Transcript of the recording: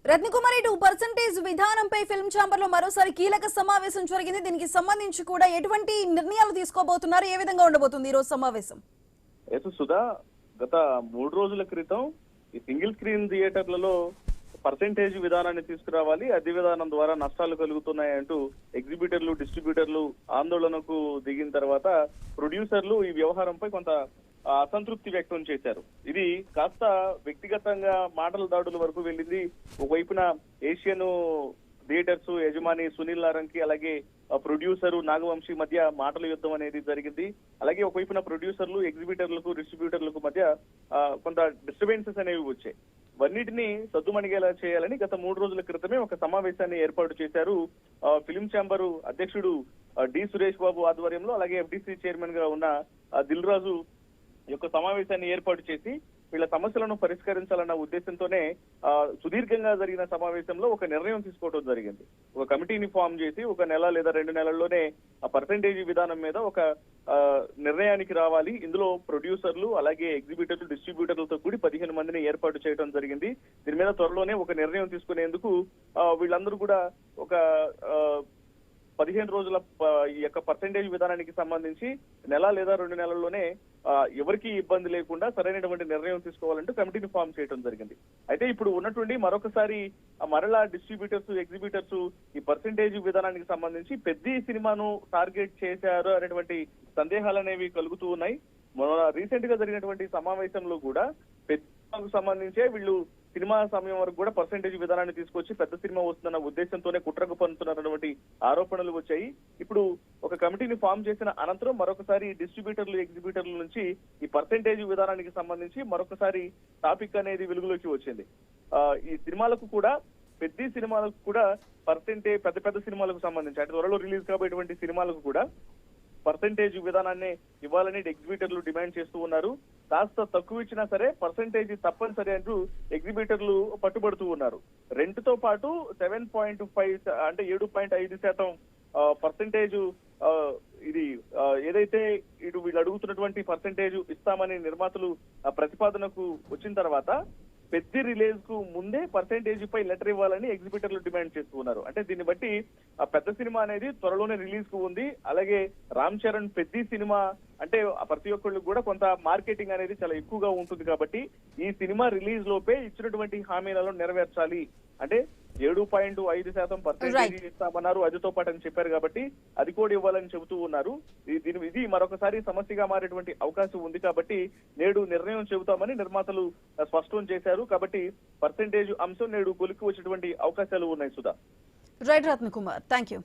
రత్నకుమారి 2% విధానంపై film chamber లో మరోసారి కీలక సమావేశం జరిగింది. దీనికి సంబంధించి కూడా ఎటువంటి నిర్ణయాలు తీసుకోబోతున్నారు, ఏ విధంగా ఉండబోతుంది ఈ రోజు సమావేశం? సుధా, గత 3 రోజుల క్రితం ఈ సింగిల్ స్క్రీన్ థియేటర్లలో పర్సెంటేజ్ విధానాన్ని తీసుకురావాలి, అదే విధానం ద్వారా నష్టాలు కలుగుతున్నాయంటూ ఎగ్జిబిటర్లు, డిస్ట్రిబ్యూటర్లు ఆందోళనకు దిగిన తర్వాత ప్రొడ్యూసర్లు ఈ వ్యవహారంపై కొంత అసంతృప్తి వ్యక్తం చేశారు. ఇది కాస్త వ్యక్తిగతంగా మాటల దాడుల వరకు వెళ్ళింది. ఒకవైపున ఏషియన్ థియేటర్స్ యజమాని సునీల్ నారంకి, అలాగే ప్రొడ్యూసరు నాగవంశీ మధ్య మాటల యుద్ధం అనేది జరిగింది. అలాగే ఒకవైపున ప్రొడ్యూసర్లు, ఎగ్జిబిటర్లకు, డిస్ట్రిబ్యూటర్లకు మధ్య కొంత డిస్టర్బెన్సెస్ అనేవి వచ్చాయి. వన్నిటిని సద్దుమణిగేలా చేయాలని గత 3 రోజుల క్రితమే ఒక సమావేశాన్ని ఏర్పాటు చేశారు. ఫిలిం ఛాంబర్ అధ్యక్షుడు డి సురేష్ బాబు ఆధ్వర్యంలో, అలాగే ఎఫ్డిసి చైర్మన్ గా ఉన్న దిల్ రాజు యొక్క సమావేశాన్ని ఏర్పాటు చేసి వీళ్ళ సమస్యలను పరిష్కరించాలన్న ఉద్దేశంతోనే సుదీర్ఘంగా జరిగిన సమావేశంలో ఒక నిర్ణయం తీసుకోవడం జరిగింది. ఒక కమిటీని ఫామ్ చేసి 1 నెల లేదా 2 నెలల్లోనే ఆ పర్సెంటేజ్ విధానం మీద ఒక నిర్ణయానికి రావాలి. ఇందులో ప్రొడ్యూసర్లు, అలాగే ఎగ్జిబిటర్లు, డిస్ట్రిబ్యూటర్లతో కూడి 15 మందిని ఏర్పాటు చేయడం జరిగింది. దీని మీద త్వరలోనే ఒక నిర్ణయం తీసుకునేందుకు వీళ్ళందరూ కూడా ఒక 15 రోజుల ఈ యొక్క పర్సెంటేజ్ విధానానికి సంబంధించి నెల లేదా 2 నెలల్లోనే ఎవరికి ఇబ్బంది లేకుండా సరైనటువంటి నిర్ణయం తీసుకోవాలంటూ కమిటీని ఫామ్ చేయడం జరిగింది. అయితే ఇప్పుడు ఉన్నటువంటి మరొకసారి మరలా డిస్ట్రిబ్యూటర్స్, ఎగ్జిబిటర్స్ ఈ పర్సెంటేజ్ విధానానికి సంబంధించి పెద్ద సినిమాను టార్గెట్ చేశారు అనేటువంటి సందేహాలు అనేవి కలుగుతూ ఉన్నాయి. రీసెంట్ గా జరిగినటువంటి సమావేశంలో కూడా పెద్ద సంబంధించే వీళ్ళు సినిమా సమయం వరకు కూడా పర్సెంటేజ్ విధానాన్ని తీసుకొచ్చి పెద్ద సినిమా వస్తుందన్న ఉద్దేశంతోనే కుట్రకు పన్నుతున్నటువంటి ఆరోపణలు వచ్చాయి. ఇప్పుడు ఒక కమిటీని ఫామ్ చేసిన అనంతరం మరొకసారి డిస్ట్రిబ్యూటర్లు, ఎగ్జిబిటర్ల నుంచి ఈ పర్సెంటేజ్ విధానానికి సంబంధించి మరొకసారి టాపిక్ అనేది వెలుగులోకి వచ్చింది. ఈ సినిమాలకు కూడా, పెద్ద సినిమాలకు కూడా పెద్ద సినిమాలకు సంబంధించి అంటే త్వరలో రిలీజ్ కాబోయేటువంటి సినిమాలకు కూడా పర్సెంటేజ్ విధానాన్ని ఇవ్వాలని ఎగ్జిబిటర్లు డిమాండ్ చేస్తూ ఉన్నారు. కాస్త తక్కువ ఇచ్చినా సరే పర్సెంటేజ్ తప్పనిసరి అంటూ ఎగ్జిబిటర్లు పట్టుబడుతూ ఉన్నారు. రెంట్తో పాటు 7.5 అంటే 7.5% పర్సెంటేజ్ ఇది ఏదైతే ఇటు వీళ్ళు అడుగుతున్నటువంటి పర్సెంటేజ్ ఇస్తామని నిర్మాతలు ప్రతిపాదనకు వచ్చిన తర్వాత పెద్ద రిలీజ్ కు ముందే పర్సెంటేజ్ పై లెటర్ ఇవ్వాలని ఎగ్జిబిటర్లు డిమాండ్ చేస్తూ ఉన్నారు. అంటే దీన్ని బట్టి ఆ పెద్ద సినిమా అనేది త్వరలోనే రిలీజ్ కు ఉంది. అలాగే రామ్ చరణ్ పెద్ద సినిమా అంటే ప్రతి ఒక్కళ్ళకి కూడా కొంత మార్కెటింగ్ అనేది చాలా ఎక్కువగా ఉంటుంది కాబట్టి ఈ సినిమా రిలీజ్ లోపే ఇచ్చినటువంటి హామీలను నెరవేర్చాలి. అంటే 7.5% పర్సెంటేజ్ ఇస్తామన్నారు, అదితో పాటు అని చెప్పారు కాబట్టి అది కూడా ఇవ్వాలని చెబుతూ ఉన్నారు. ఇది మరొకసారి సమస్యగా మారేటువంటి అవకాశం ఉంది కాబట్టి నేడు నిర్ణయం చెబుతామని నిర్మాతలు స్పష్టం చేశారు. కాబట్టి పర్సెంటేజ్ అంశం నేడు కొలిక్కి వచ్చేటువంటి అవకాశాలు ఉన్నాయి. Sudha. Right Ratnakumar, thank you.